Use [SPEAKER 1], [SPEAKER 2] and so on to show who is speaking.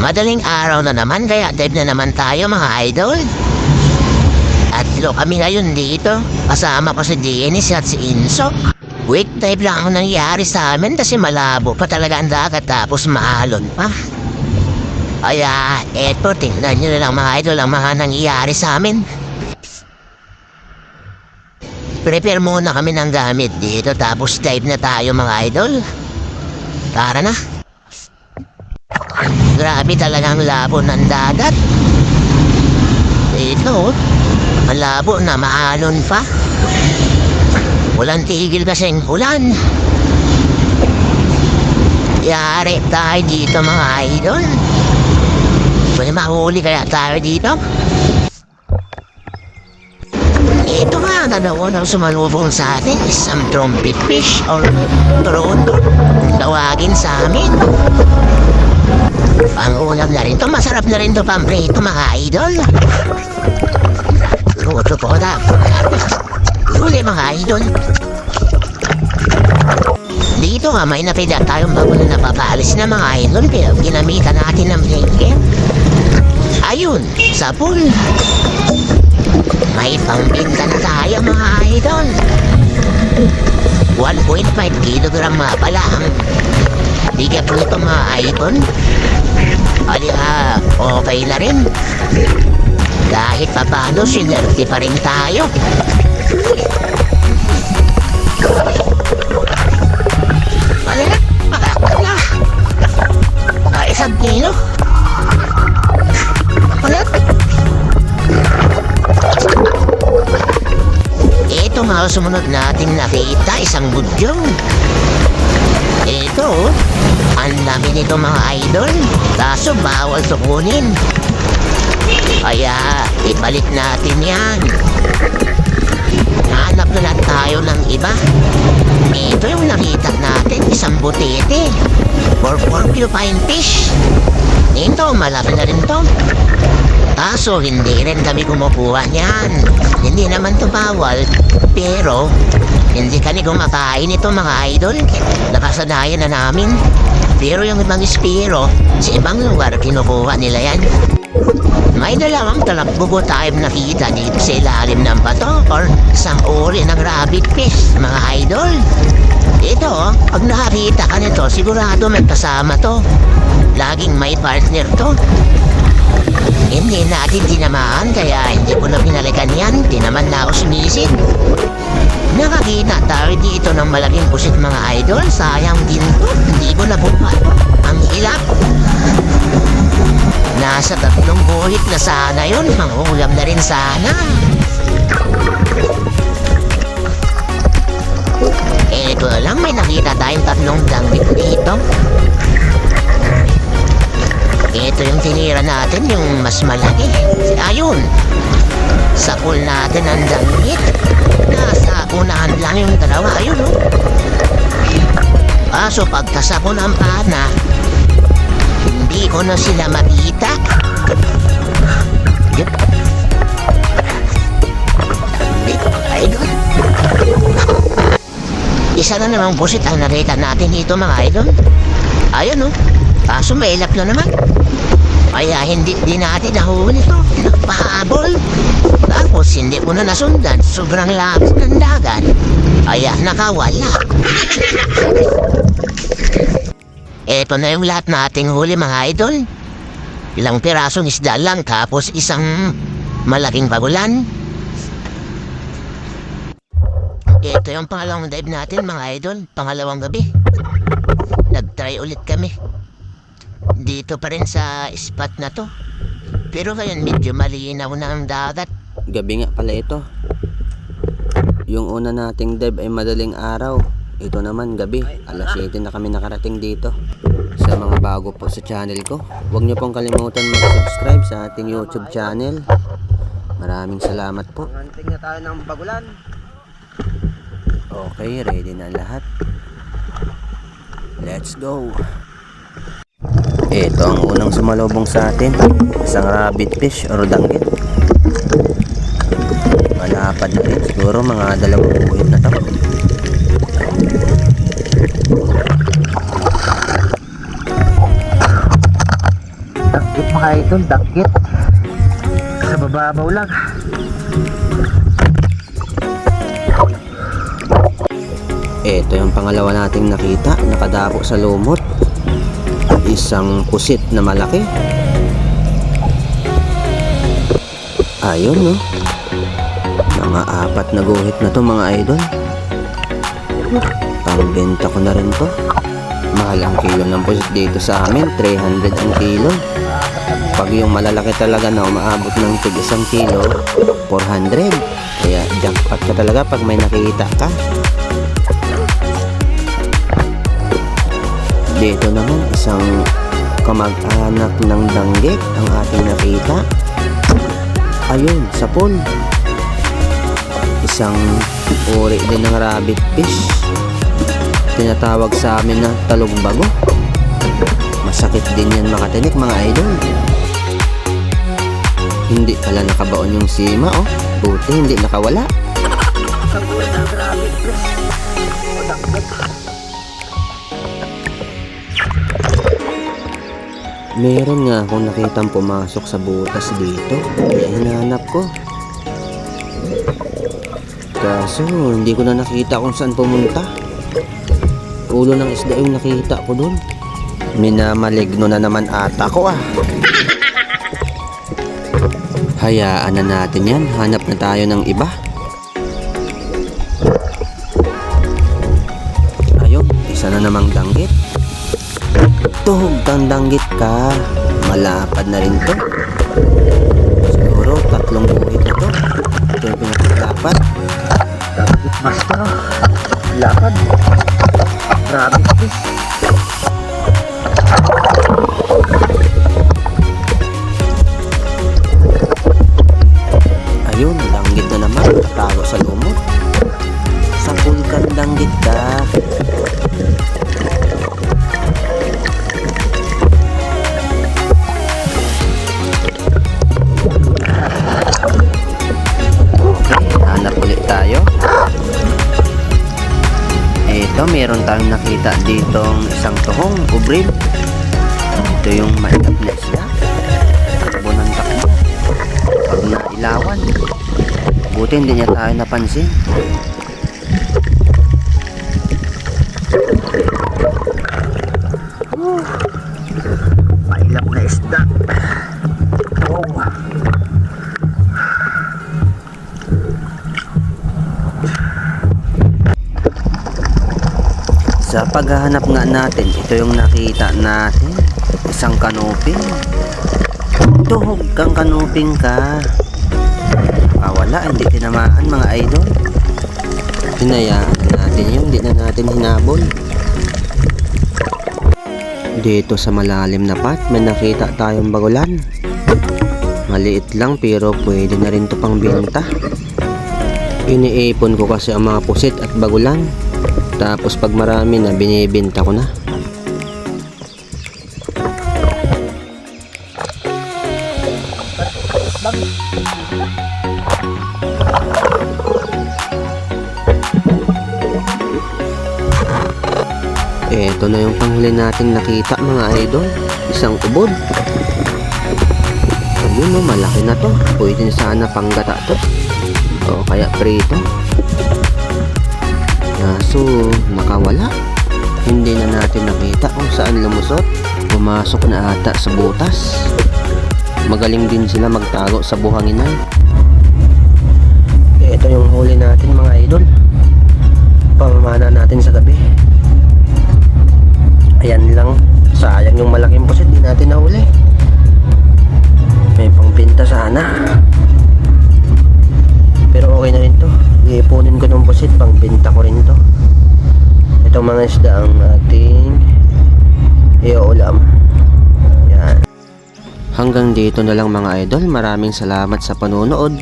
[SPEAKER 1] Madaling araw na naman kaya dive na naman tayo mga idol. Tatlo kami ngayon dito. Kasama ko si Dennis at si Inso. Quick dive lang ang nangyari sa amin kasi malabo pa talaga ang dagat tapos maalon pa. Kaya eto, tingnan nyo na lang mga idol ang mga nangyari sa amin. Prepare muna kami ng gamit dito tapos dive na tayo mga idol. Tara na. Grabe talagang labo ng dagat. Ito, ang labo na maalon pa. Walang tigil kasing ulan. Yari tayo dito mga idol. Pwede mahuli kaya tayo dito? Ito nga, dalawa na sumalubong sa atin. Isang trumpet fish or trondo. Tawagin sa amin. Pangulam na rin to. Masarap na rin to pamprito mga idol. Luto po na. Huli mga idol. Dito nga may napida tayong bago na napapalis na mga idol. Pero ginamitan natin ng blanket. Ayun, sa pool. May pangbinta na tayo mga idol. 1.5 kilogram nga pala ang bigay po ito mga idol. Okay na rin. Kahit papano sinerte pa rin tayo. Isang kilo. Ito nga sumunod natin nakita, isang budyong. Ito, ang dami nito mga idol. Kaso bawal sukunin. Kaya ibalik natin yan. Hanap na lang tayo ng iba. Ito yung nakita natin, isang butete. For porcupine fish. Ito, malaki na rin to. Kaso hindi rin kami kumukuha niyan. Hindi naman to bawal. Pero hindi kami kumakain ito mga idol. Nakasanayan na namin. Pero yung ibang ispiro, sa ibang lugar kinukuha nila yan. May dalawang talakbugo tayo nakita dito sa ilalim ng bato or isang uri ng rabbit fish mga idol. Ito, pag nakakita ka nito, sigurado may kasama to. Laging may partner to. Hindi natin tinamaan kaya hindi ko na pinalikan yan. Tinaman na ako sumisid. Nakakita tayo dito ng malaking pusit mga idol. Sayang din to. Hindi ko nabuhat. Ang hilap. Nasa 3 guhit na sana yun. Mangulam na rin sana. Ito lang, may nakita tayong 3 danggit dito. Ito yung tinira natin, yung mas malaki. Ayun. Sa pool natin ang danggit. Nasa unahan lang yung dalawa. Ayun, oh. Kaso pagkasa ko ng pana, hindi ko na sila makita. Yep. Idol. Isa na namang busit ang nakita natin dito mga idol. Ayun, oh. Kaso may ilap na naman. Kaya hindi din natin nahuli ito. Nagpahabol. Tapos hindi ko na nasundan. Sobrang labis ng dagat. Kaya nakawala. Ito na yung lahat nating huli mga idol. Ilang pirasong isda lang tapos isang malaking bagulan. Ito yung pangalawang dive natin mga idol. Pangalawang gabi. Nag-try ulit kami. Dito pa rin sa spot na to. Pero ngayon medyo malinaw na ang dagat.
[SPEAKER 2] Gabi nga pala ito. Yung una nating dive ay madaling araw. Ito naman gabi. Alas 7 na kami nakarating dito. Sa mga bago po sa channel ko, huwag niyo pong kalimutan mag-subscribe sa ating YouTube channel. Maraming salamat po.
[SPEAKER 3] Anting na tayo ng bagulan.
[SPEAKER 2] Okay, ready na lahat. Let's go. Ito ang unang sumalubong sa atin. Isang rabbit fish or danggit. Malapad na rin. Siguro mga 2 buhit na to.
[SPEAKER 1] mga idol, dakit. Sa bababaw lang.
[SPEAKER 2] Ito yung pangalawa nating nakita, nakadapo sa lumot. Isang pusit na malaki. Ayun, no? Mga 4 na guhit na to, mga idol. Pangbenta ko na rin to. Mahal ang kilo ng pusit dito sa amin, 300 ang kilo. Pag yung malalaki talaga na umaabot ng tig 1 kilo, 400. Kaya jackpot ka talaga pag may nakita ka. Dito naman isang kamag-anak ng danggit ang ating nakita. Ayun, sapon. Isang uri din ng rabbit fish. Tinatawag sa amin na talongbago. Masakit din yan makatinik, mga idol. Hindi pala nakabaon yung sima, oh. Buti hindi nakawala. Meron nga akong nakitang pumasok sa butas dito. Kaya hinahanap ko. Kaso hindi ko na nakita kung saan pumunta. Ulo ng isda yung nakita ko dun. Minamaligno na naman ata ko, ah. Hayaan na natin yan. Hanap na tayo ng iba. Ayun, isa na namang danggit. Tuhog kang danggit ka. Malapad na rin to. Siguro 3 buhit na to. Ito yung pinakamalapad.
[SPEAKER 1] Danggit master, oh. Lapad. Rabbit fish.
[SPEAKER 2] Ayun, danggit na naman. Tatago sa lumot. Sa pulkan danggit ka. Hanap ulit tayo. Ito, meron tayong nakita ditong isang tuhong ubrib. Ito yung mahirap na isda. Takbo ng takbo. Pag nailawan, buti hindi niya tayo napansin.
[SPEAKER 1] Mahilap na isda. Oh.
[SPEAKER 2] Sa paghahanap nga natin, ito yung nakita natin. Isang kanuping. Tuhog kang kanuping ka. Wala, hindi tinamaan, mga idol. Hinayaan natin yun, hindi na natin hinabol. Dito sa malalim na pat, may nakita tayong bagulan. Maliit lang pero pwede na rin to pang benta. Iniipon ko kasi ang mga pusit at bagulan. Tapos pag marami na, binibenta ko na. Eto na yung panghuli nating nakita, mga idol. Isang ubod. Ayun, no, malaki na to. Pwede sana panggata to. O kaya prito. Kaso nakawala. Hindi na natin nakita kung saan lumusot. Pumasok na ata sa butas. Magaling din sila magtago sa buhanginan. Ito yung huli natin, mga idol. Pamamana natin sa gabi. Ayan lang. Sayang yung malaking pusit, di natin nahuli. May pangbenta sana. Pero okay na rin to. Iipunin ko ng pusit, pangbenta ko rin to. Itong mga isda ang ating iuulam. Yan. Hanggang dito na lang, mga idol. Maraming salamat sa panonood.